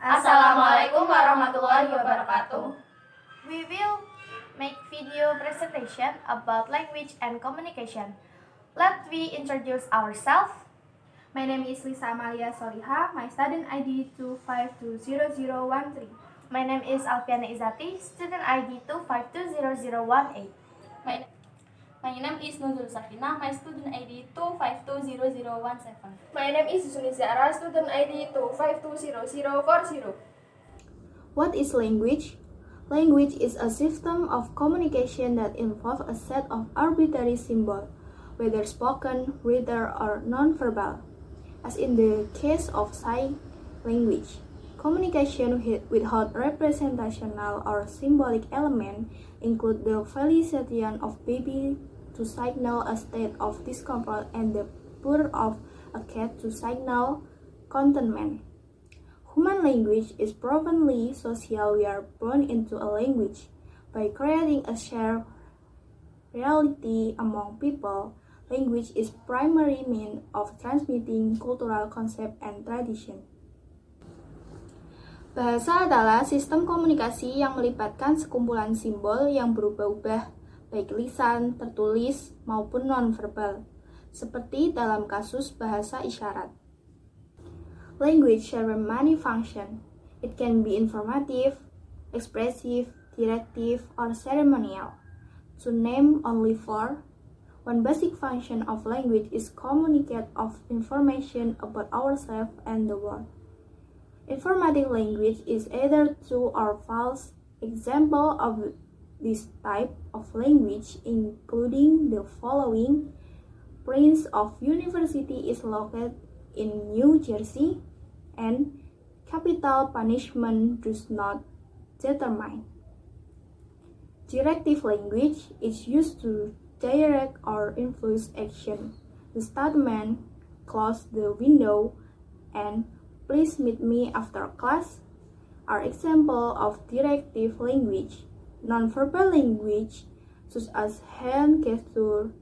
Assalamualaikum warahmatullahi wabarakatuh. We will make video presentation about language and communication. Let we introduce ourselves. My name is Amalia Solicha. My student ID 2520013. My name is Alfiana Izati, student ID 2520018. My name is Nuzulus Sakinah. My student ID 2520017. My name is Yusni Zahra, student ID 2520040. What is language? Language is a system of communication that involves a set of arbitrary symbols, whether spoken, written, or non-verbal. As in the case of sign language, communication without representational or symbolic element include the felicitation of baby to signal a state of discomfort and the purr of a cat to signal contentment. Human language is profoundly social. We are born into a language by creating a shared reality among people. Language is primary means of transmitting cultural concept and tradition. Bahasa adalah sistem komunikasi yang melibatkan sekumpulan simbol yang berubah-ubah, baik lisan, tertulis, maupun non-verbal, seperti dalam kasus bahasa isyarat. Language serves many functions. It can be informative, expressive, directive, or ceremonial. To name only four, one basic function of language is communicate of information about ourselves and the world. Informative language is either true or false. Example of this type of language including the following. Prince of University is located in New Jersey, and capital punishment does not determine. Directive language is used to direct or influence action. The statement, close the window, and please meet me after class are examples of directive language. Non-verbal language, such as hand gesture,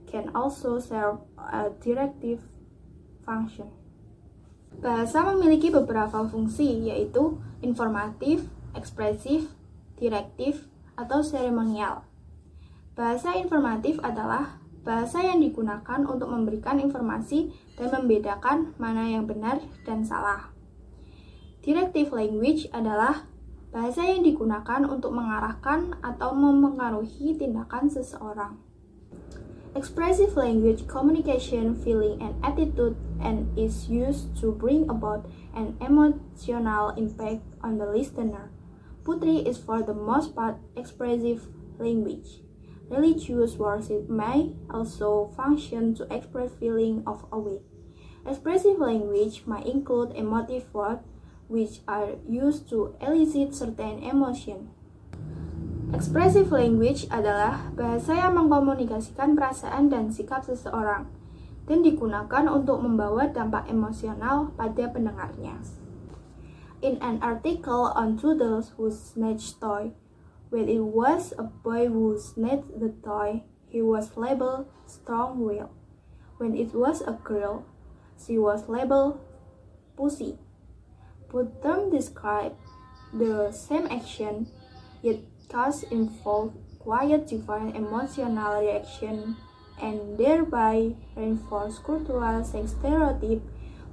can also serve a directive function. Bahasa memiliki beberapa fungsi, yaitu informatif, ekspresif, direktif, atau seremonial. Bahasa informatif adalah bahasa yang digunakan untuk memberikan informasi dan membedakan mana yang benar dan salah. Directive language adalah bahasa yang digunakan untuk mengarahkan atau memengaruhi tindakan seseorang. Expressive language communication feeling and attitude and is used to bring about an emotional impact on the listener. Putri is for the most part expressive language. Religious worship may also function to express feeling of awe. Expressive language might include emotive words which are used to elicit certain emotion. Expressive language adalah bahasa yang mengkomunikasikan perasaan dan sikap seseorang dan digunakan untuk membawa dampak emosional pada pendengarnya. In an article on Toodles who snatched toy, when it was a boy who snatched the toy, he was labeled strong-willed. When it was a girl, she was labeled pussy. Both terms describe the same action, yet cause involve quite different emotional reaction and thereby reinforce cultural stereotype.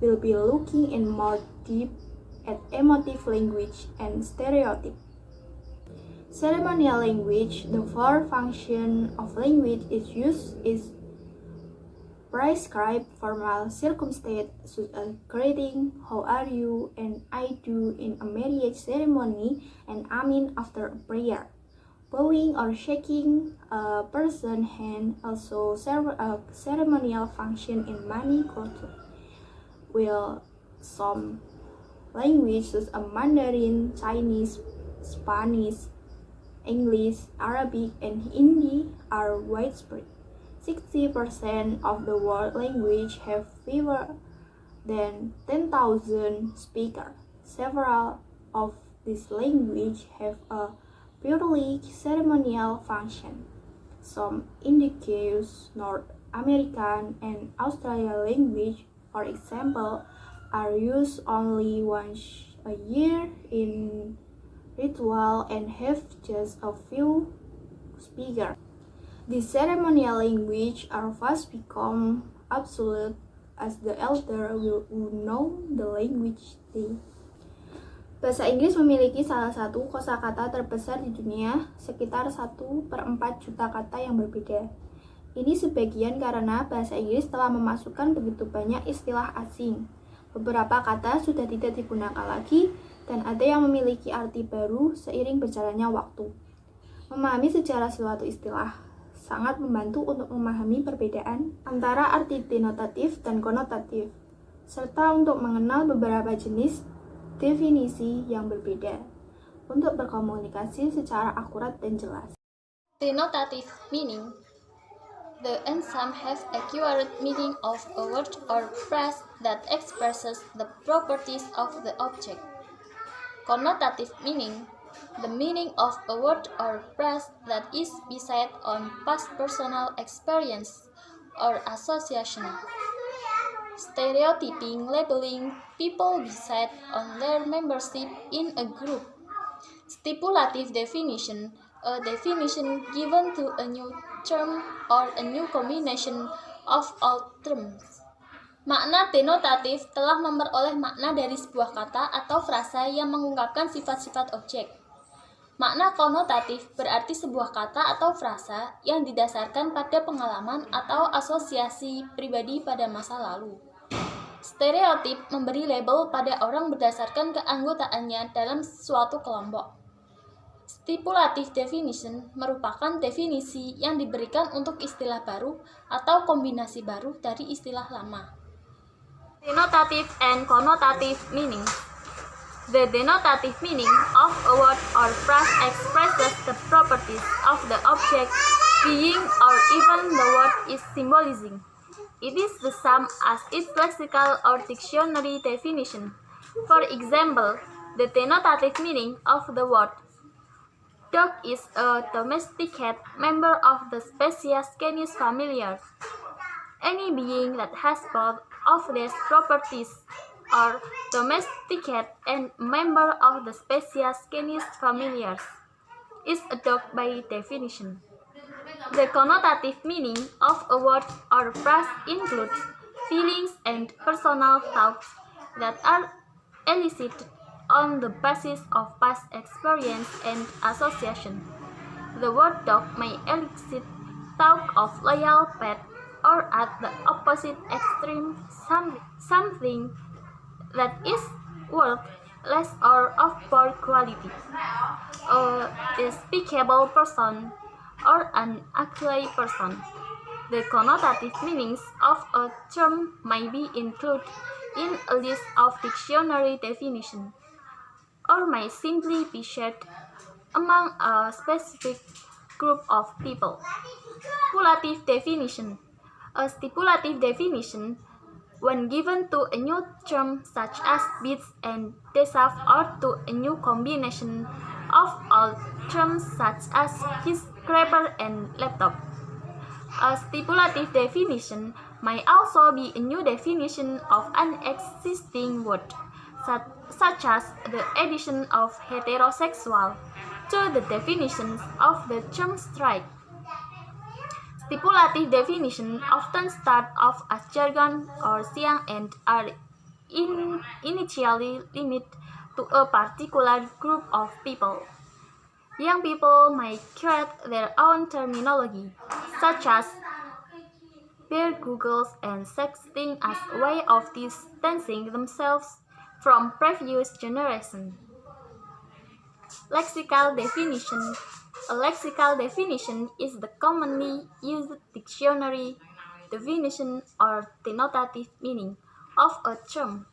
Will be looking in more deep at emotive language and stereotype. Ceremonial language, the four function of language is used is prescribed formal circumstance such as greeting, how are you, and I do in a marriage ceremony, and amin after a prayer. Bowing or shaking a person's hand also serve a ceremonial function in many cultures. While some languages such as Mandarin, Chinese, Spanish, English, Arabic, and Hindi are widespread. 60% of the world language have fewer than 10,000 speakers. Several of these languages have a purely ceremonial function. Some indigenous North American and Australian language, for example, are used only once a year in ritual and have just a few speakers. The ceremonial language are fast become obsolete as the elder will know the language they. Bahasa Inggris memiliki salah satu kosakata terbesar di dunia, sekitar 1/4 juta kata yang berbeda. Ini sebagian karena bahasa Inggris telah memasukkan begitu banyak istilah asing. Beberapa kata sudah tidak digunakan lagi, dan ada yang memiliki arti baru seiring berjalannya waktu. Memahami sejarah suatu istilah sangat membantu untuk memahami perbedaan antara arti denotatif dan konotatif, serta untuk mengenal beberapa jenis definisi yang berbeda untuk berkomunikasi secara akurat dan jelas. Denotative meaning. The enzyme has accurate meaning of a word or phrase that expresses the properties of the object. Connotative meaning. The meaning of a word or phrase that is based on past personal experience or association. Stereotyping, labeling people based on their membership in a group. Stipulative definition, a definition given to a new term or a new combination of old terms. Makna denotatif telah memperoleh makna dari sebuah kata atau frasa yang mengungkapkan sifat-sifat objek. Makna konotatif berarti sebuah kata atau frasa yang didasarkan pada pengalaman atau asosiasi pribadi pada masa lalu. Stereotip memberi label pada orang berdasarkan keanggotaannya dalam suatu kelompok. Stipulative definition merupakan definisi yang diberikan untuk istilah baru atau kombinasi baru dari istilah lama. Denotative and connotative meaning. The denotative meaning of a word or phrase expresses the properties of the object being or even the word is symbolizing. It is the same as its lexical or dictionary definition. For example, the denotative meaning of the word dog is a domesticated member of the species Canis familiar. Any being that has both of these properties are domesticated and member of the species Canis familiar is a dog by definition. The connotative meaning of a word or phrase includes feelings and personal thoughts that are elicited on the basis of past experience and association. The word dog may elicit thought of loyal pet, or at the opposite extreme, something that is worth less or of poor quality. A despicable person or an ugly person. The connotative meanings of a term may be included in a list of dictionary definitions, or may simply be shared among a specific group of people. Stipulative definition. A stipulative definition, when given to a new term such as beats and deserve, or to a new combination of old terms such as skyscraper and laptop. A stipulative definition may also be a new definition of an existing word, such as the addition of heterosexual to the definitions of the term straight. Stipulative definitions often start off as jargon or slang and are initially limited to a particular group of people. Young people may create their own terminology, such as beer googles and sexting, as a way of distancing themselves from previous generations. Lexical definition. A lexical definition is the commonly used dictionary definition or denotative meaning of a term.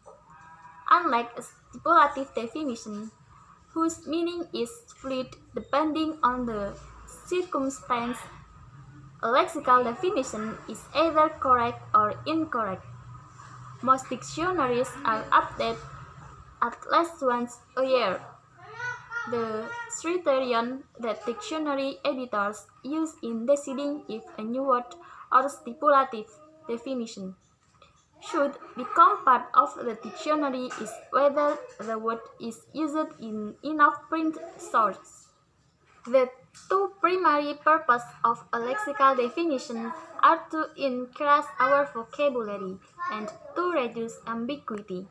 Unlike a stipulative definition, whose meaning is fluid depending on the circumstance, a lexical definition is either correct or incorrect. Most dictionaries are updated at least once a year. The criterion that dictionary editors use in deciding if a new word or stipulative definition should become part of the dictionary is whether the word is used in enough print sources. The two primary purposes of a lexical definition are to increase our vocabulary and to reduce ambiguity.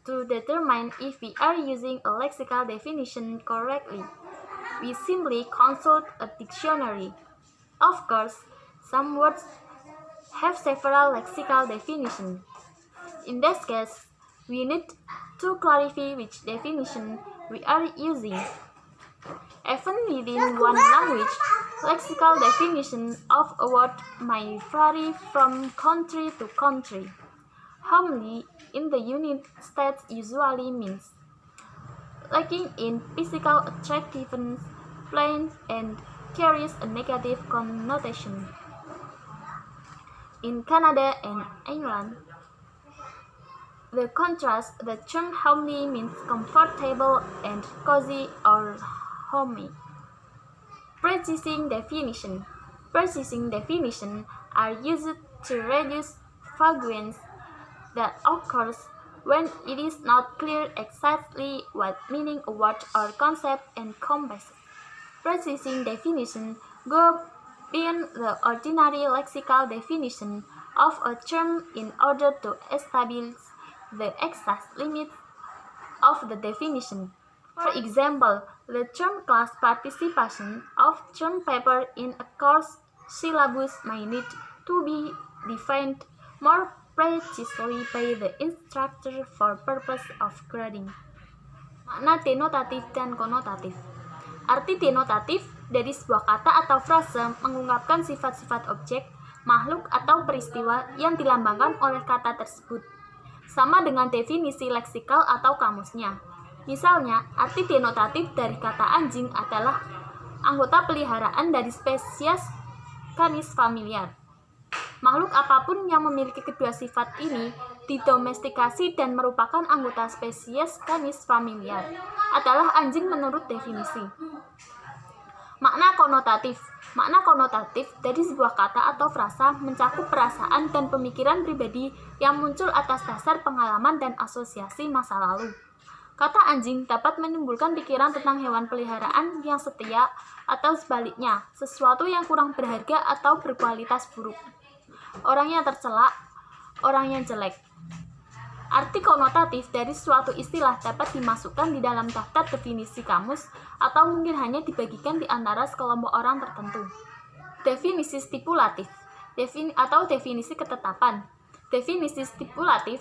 To determine if we are using a lexical definition correctly, we simply consult a dictionary. Of course, some words have several lexical definitions. In this case, we need to clarify which definition we are using. Even within one language, lexical definition of a word may vary from country to country. Homely in the United States usually means lacking in physical attractiveness, plain, and carries a negative connotation. In Canada and England, the contrast, the term homely means comfortable and cozy or homey. Precise definition. Precise definitions are used to reduce vagueness that occurs when it is not clear exactly what meaning a word or concept encompasses. Precise definitions go beyond the ordinary lexical definition of a term in order to establish the exact limits of the definition. For example, the term class participation of term paper in a course syllabus may need to be defined more precisely by the instructor for purpose of grading. Makna denotatif dan konotatif. Arti denotatif dari sebuah kata atau frase mengungkapkan sifat-sifat objek, makhluk, atau peristiwa yang dilambangkan oleh kata tersebut. Sama dengan definisi leksikal atau kamusnya. Misalnya, arti denotatif dari kata anjing adalah anggota peliharaan dari spesies Canis familiar. Makhluk apapun yang memiliki kedua sifat ini didomestikasi dan merupakan anggota spesies Canis familiar adalah anjing menurut definisi. Makna konotatif. Makna konotatif dari sebuah kata atau frasa mencakup perasaan dan pemikiran pribadi yang muncul atas dasar pengalaman dan asosiasi masa lalu. Kata anjing dapat menimbulkan pikiran tentang hewan peliharaan yang setia atau sebaliknya, sesuatu yang kurang berharga atau berkualitas buruk. Orang yang tercela, orang yang jelek. Arti konotatif dari suatu istilah dapat dimasukkan di dalam daftar definisi kamus atau mungkin hanya dibagikan di antara sekelompok orang tertentu. Definisi stipulatif atau definisi ketetapan. Definisi stipulatif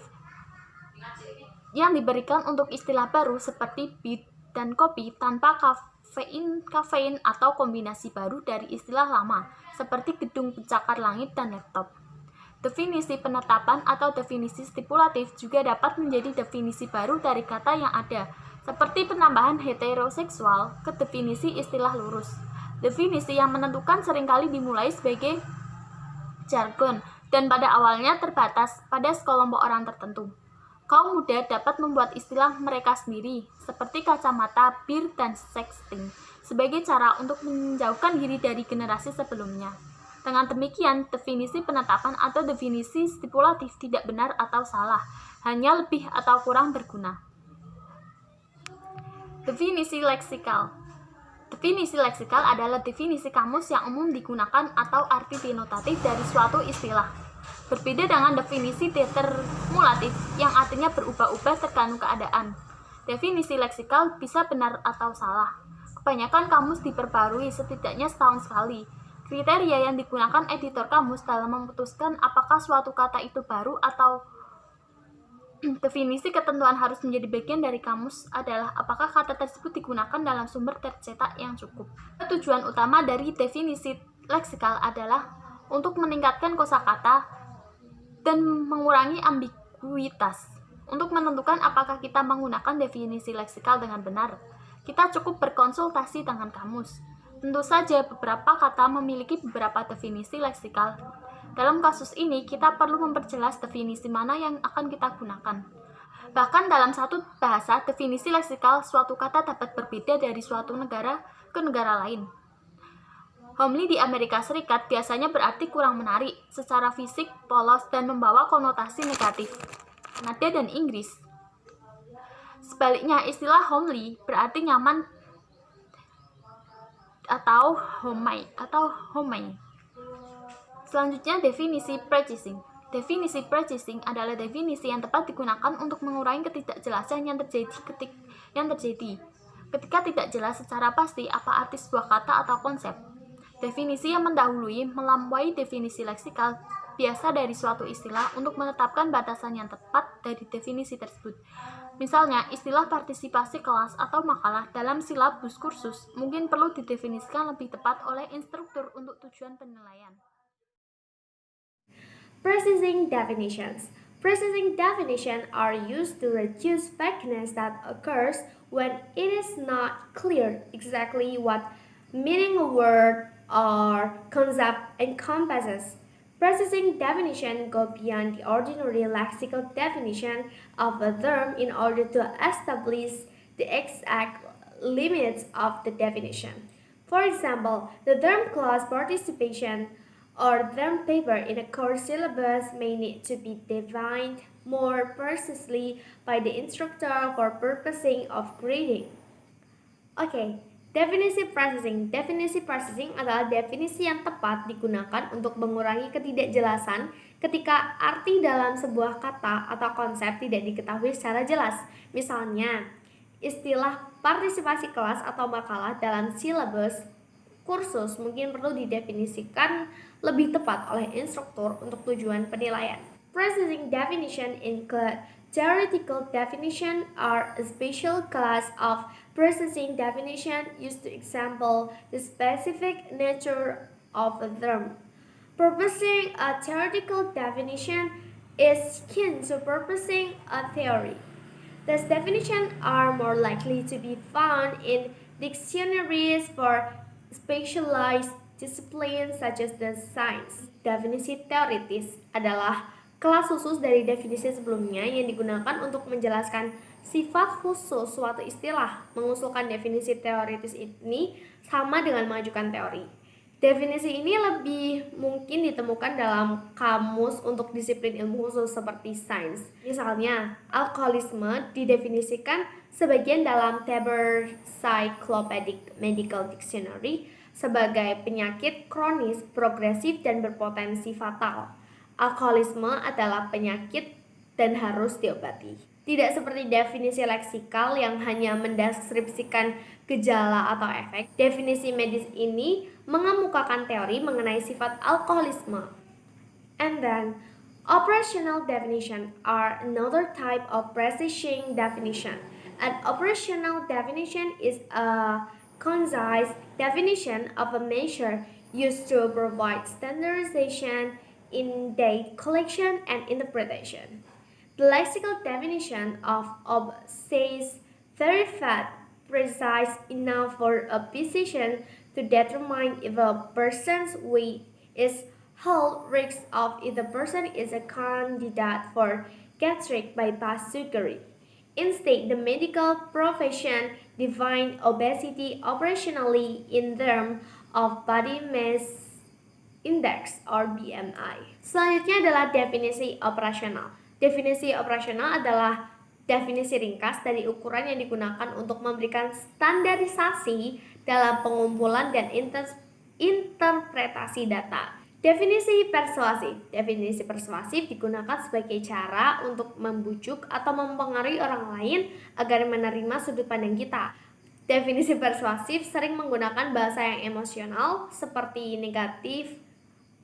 yang diberikan untuk istilah baru seperti beat dan kopi tanpa kafein atau kombinasi baru dari istilah lama seperti gedung pencakar langit dan laptop. Definisi penetapan atau definisi stipulatif juga dapat menjadi definisi baru dari kata yang ada, seperti penambahan heteroseksual ke definisi istilah lurus. Definisi yang menentukan seringkali dimulai sebagai jargon dan pada awalnya terbatas pada sekelompok orang tertentu. Kaum muda dapat membuat istilah mereka sendiri, seperti kacamata, bir, dan sexting, sebagai cara untuk menjauhkan diri dari generasi sebelumnya. Dengan demikian, definisi penetapan atau definisi stipulatif tidak benar atau salah, hanya lebih atau kurang berguna. Definisi leksikal. Definisi leksikal adalah definisi kamus yang umum digunakan atau arti denotatif dari suatu istilah. Berbeda dengan definisi determinatif yang artinya berubah-ubah tergantung keadaan. Definisi leksikal bisa benar atau salah. Kebanyakan kamus diperbarui setidaknya setahun sekali. Kriteria yang digunakan editor kamus dalam memutuskan apakah suatu kata itu baru atau definisi ketentuan harus menjadi bagian dari kamus adalah apakah kata tersebut digunakan dalam sumber tercetak yang cukup. Tujuan utama dari definisi leksikal adalah untuk meningkatkan kosakata dan mengurangi ambiguitas. Untuk menentukan apakah kita menggunakan definisi leksikal dengan benar, kita cukup berkonsultasi dengan kamus. Tentu saja beberapa kata memiliki beberapa definisi leksikal. Dalam kasus ini, kita perlu memperjelas definisi mana yang akan kita gunakan. Bahkan dalam satu bahasa, definisi leksikal suatu kata dapat berbeda dari suatu negara ke negara lain. Homely di Amerika Serikat biasanya berarti kurang menarik, secara fisik, polos, dan membawa konotasi negatif. Kanada dan Inggris. Sebaliknya, istilah homely berarti nyaman atau homey. Selanjutnya, definisi purchasing. Definisi purchasing adalah definisi yang tepat digunakan untuk mengurangi ketidakjelasan yang terjadi ketika tidak jelas secara pasti apa arti sebuah kata atau konsep. Definisi yang mendahului melampaui definisi leksikal biasa dari suatu istilah untuk menetapkan batasan yang tepat dari definisi tersebut. Misalnya, istilah partisipasi kelas atau makalah dalam silabus kursus mungkin perlu didefinisikan lebih tepat oleh instruktur untuk tujuan penilaian. Precizing definitions. Precizing definitions are used to reduce vagueness that occurs when it is not clear exactly what meaning a word or concept encompasses. Precizing definitions go beyond the ordinary lexical definition of a term in order to establish the exact limits of the definition. For example, the term class participation or term paper in a course syllabus may need to be defined more precisely by the instructor for purposes of grading. Oke, definisi processing. Definisi processing adalah definisi yang tepat digunakan untuk mengurangi ketidakjelasan ketika arti dalam sebuah kata atau konsep tidak diketahui secara jelas. Misalnya, istilah partisipasi kelas atau makalah dalam silabus kursus mungkin perlu didefinisikan lebih tepat oleh instruktur untuk tujuan penilaian. Precizing definition include theoretical definition are a special class of precizing definition used to example the specific nature of a term. Purposing a theoretical definition is akin to purposing a theory. These definitions are more likely to be found in dictionaries for specialized disciplines such as the science. Definisi teoritis adalah kelas khusus dari definisi sebelumnya yang digunakan untuk menjelaskan sifat khusus suatu istilah. Mengusulkan definisi teoritis ini sama dengan mengajukan teori. Definisi ini lebih mungkin ditemukan dalam kamus untuk disiplin ilmu khusus seperti sains. Misalnya, alkoholisme didefinisikan sebagian dalam Tabor Cyclopedic Medical Dictionary sebagai penyakit kronis, progresif, dan berpotensi fatal. Alkoholisme adalah penyakit dan harus diobati. Tidak seperti definisi leksikal yang hanya mendeskripsikan gejala atau efek. Definisi medis ini mengemukakan teori mengenai sifat alkoholisme. And then, operational definition are another type of precision definition. An operational definition is a concise definition of a measure used to provide standardization in data collection and interpretation. The lexical definition of says very fat, precise enough for a physician to determine if a person's weight is health risk of if the person is a candidate for gastric bypass surgery. Instead, the medical profession defines obesity operationally in terms of body mass index or BMI. Selanjutnya adalah definisi operasional. Definisi operasional adalah definisi ringkas dari ukuran yang digunakan untuk memberikan standarisasi dalam pengumpulan dan interpretasi data. Definisi persuasif. Definisi persuasif digunakan sebagai cara untuk membujuk atau mempengaruhi orang lain agar menerima sudut pandang kita. Definisi persuasif sering menggunakan bahasa yang emosional seperti negatif,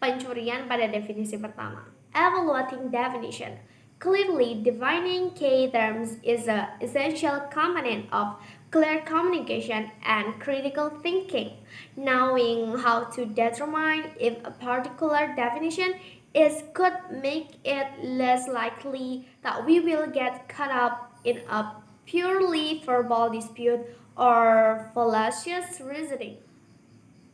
pencurian pada definisi pertama. Evaluating definition. Clearly defining key terms is an essential component of clear communication and critical thinking. Knowing how to determine if a particular definition is could make it less likely that we will get caught up in a purely verbal dispute or fallacious reasoning.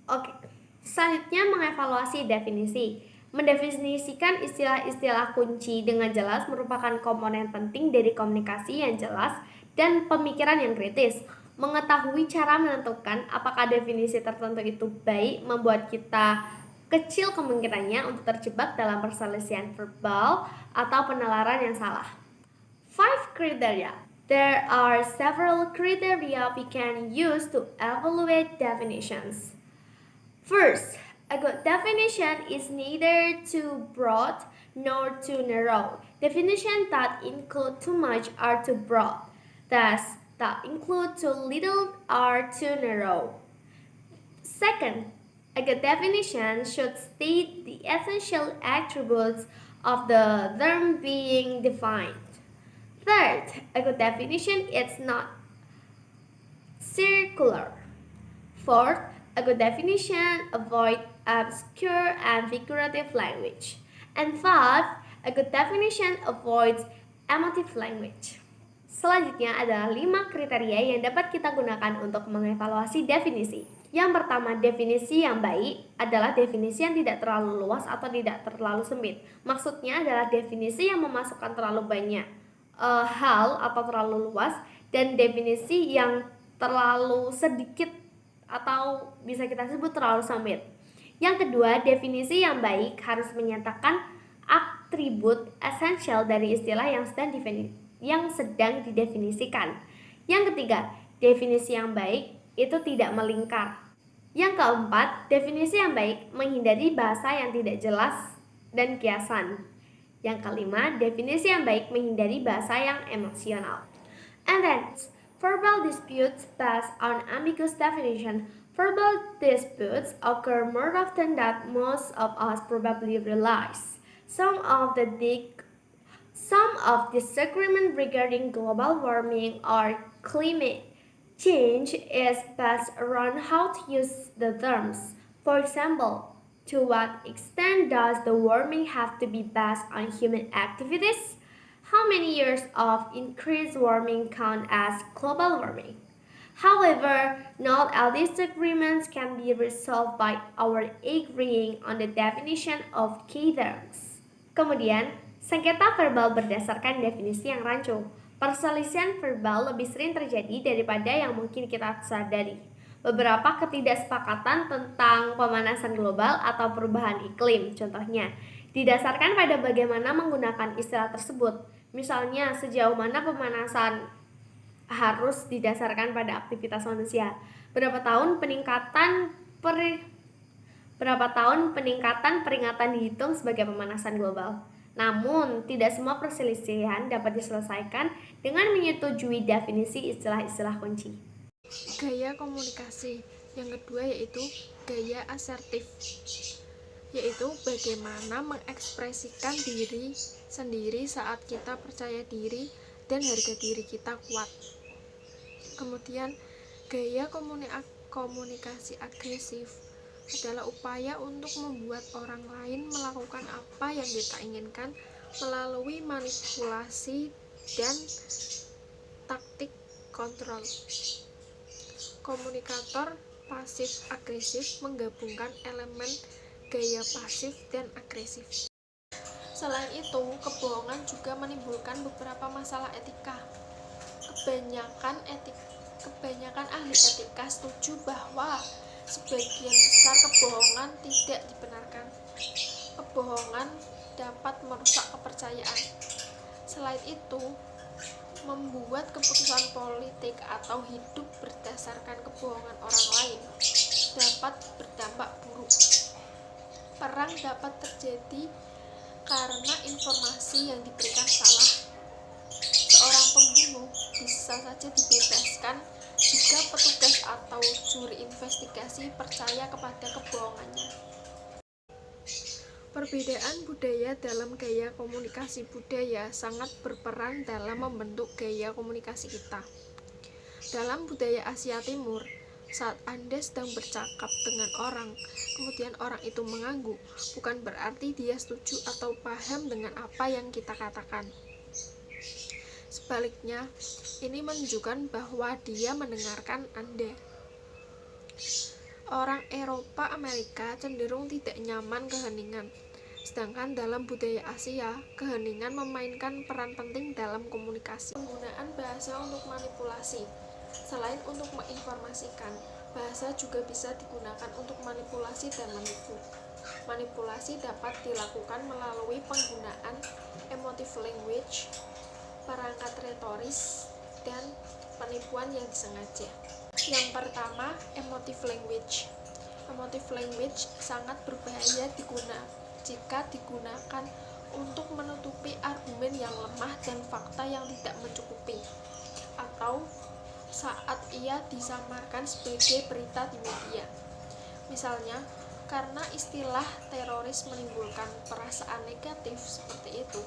Oke, selanjutnya mengevaluasi definisi. Mendefinisikan istilah-istilah kunci dengan jelas merupakan komponen penting dari komunikasi yang jelas dan pemikiran yang kritis. Mengetahui cara menentukan apakah definisi tertentu itu baik membuat kita kecil kemungkinannya untuk terjebak dalam perselisihan verbal atau penalaran yang salah. 5 criteria. There are several criteria we can use to evaluate definitions. First, a good definition is neither too broad nor too narrow. Definitions that include too much are too broad. Thus, that include too little are too narrow. Second, a good definition should state the essential attributes of the term being defined. Third, a good definition is not circular. Fourth, a good definition avoids obscure and figurative language. And fifth, a good definition avoids emotive language. Selanjutnya adalah 5 kriteria yang dapat kita gunakan untuk mengevaluasi definisi. Yang pertama, definisi yang baik adalah definisi yang tidak terlalu luas atau tidak terlalu sempit. Maksudnya adalah definisi yang memasukkan terlalu banyak hal atau terlalu luas, dan definisi yang terlalu sedikit atau bisa kita sebut terlalu sempit. Yang kedua, definisi yang baik harus menyatakan atribut esensial dari istilah yang sedang didefinisikan. Yang ketiga, definisi yang baik itu tidak melingkar. Yang keempat, definisi yang baik menghindari bahasa yang tidak jelas dan kiasan. Yang kelima, definisi yang baik menghindari bahasa yang emosional. And then, verbal disputes based on ambiguous definition. Verbal disputes occur more often than most of us probably realize. Some of disagreement regarding global warming or climate change is based around how to use the terms. For example, to what extent does the warming have to be based on human activities? How many years of increased warming count as global warming? However, not all disagreements can be resolved by our agreeing on the definition of key terms. Kemudian, sengketa verbal berdasarkan definisi yang rancu. Perselisihan verbal lebih sering terjadi daripada yang mungkin kita sadari. Beberapa ketidaksepakatan tentang pemanasan global atau perubahan iklim, contohnya, didasarkan pada bagaimana menggunakan istilah tersebut. Misalnya, sejauh mana pemanasan harus didasarkan pada aktivitas manusia. Berapa tahun peningkatan peringatan dihitung sebagai pemanasan global. Namun, tidak semua perselisihan dapat diselesaikan dengan menyetujui definisi istilah-istilah kunci. Gaya komunikasi. Yang kedua yaitu gaya asertif, yaitu bagaimana mengekspresikan diri sendiri saat kita percaya diri dan harga diri kita kuat. Kemudian, gaya komunikasi agresif adalah upaya untuk membuat orang lain melakukan apa yang kita inginkan melalui manipulasi dan taktik kontrol. Komunikator pasif agresif menggabungkan elemen gaya pasif dan agresif. Selain itu, kebohongan juga menimbulkan beberapa masalah etika. Kebanyakan ahli etika setuju bahwa sebagian besar kebohongan tidak dibenarkan. Kebohongan dapat merusak kepercayaan. Selain itu, membuat keputusan politik atau hidup berdasarkan kebohongan orang lain dapat berdampak buruk. Perang dapat terjadi karena informasi yang diberikan salah. Seorang pembunuh bisa saja dibebaskan jika petugas atau juri investigasi percaya kepada kebohongannya. Perbedaan budaya dalam gaya komunikasi budaya sangat berperan dalam membentuk gaya komunikasi kita. Dalam budaya Asia Timur, saat Anda sedang bercakap dengan orang, kemudian orang itu mengangguk, bukan berarti dia setuju atau paham dengan apa yang kita katakan. Sebaliknya, ini menunjukkan bahwa dia mendengarkan Anda. Orang Eropa Amerika cenderung tidak nyaman keheningan, sedangkan dalam budaya Asia, keheningan memainkan peran penting dalam komunikasi. Penggunaan bahasa untuk manipulasi. Selain untuk menginformasikan, bahasa juga bisa digunakan untuk manipulasi dan menipu. Manipulasi dapat dilakukan melalui penggunaan emotive language, perangkat retoris, dan penipuan yang disengaja. Yang pertama, emotive language. Emotive language sangat berbahaya jika digunakan untuk menutupi argumen yang lemah dan fakta yang tidak mencukupi, atau saat ia disamarkan sebagai berita di media. Misalnya, karena istilah teroris menimbulkan perasaan negatif seperti itu,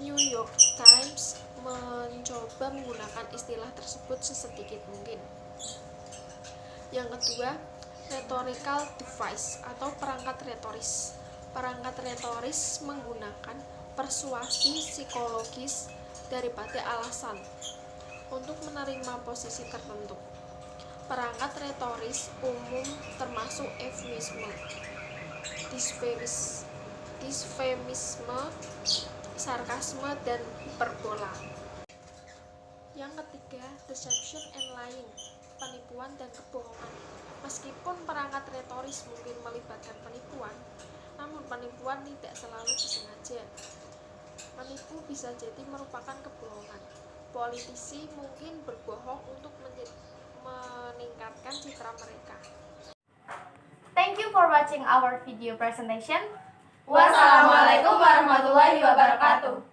New York Times mencoba menggunakan istilah tersebut sesedikit mungkin. Yang kedua, rhetorical device atau perangkat retoris. Perangkat retoris menggunakan persuasi psikologis daripada alasan untuk menerima posisi tertentu. Perangkat retoris umum termasuk eufemisme, disfemisme, sarkasme, dan hiperbola. Yang ketiga, deception and lying, penipuan dan kebohongan. Meskipun perangkat retoris mungkin melibatkan penipuan, namun penipuan tidak selalu disengaja. Menipu bisa jadi merupakan kebohongan. Politisi mungkin berbohong untuk meningkatkan citra mereka. Thank you for watching our video presentation. Wassalamualaikum warahmatullahi wabarakatuh.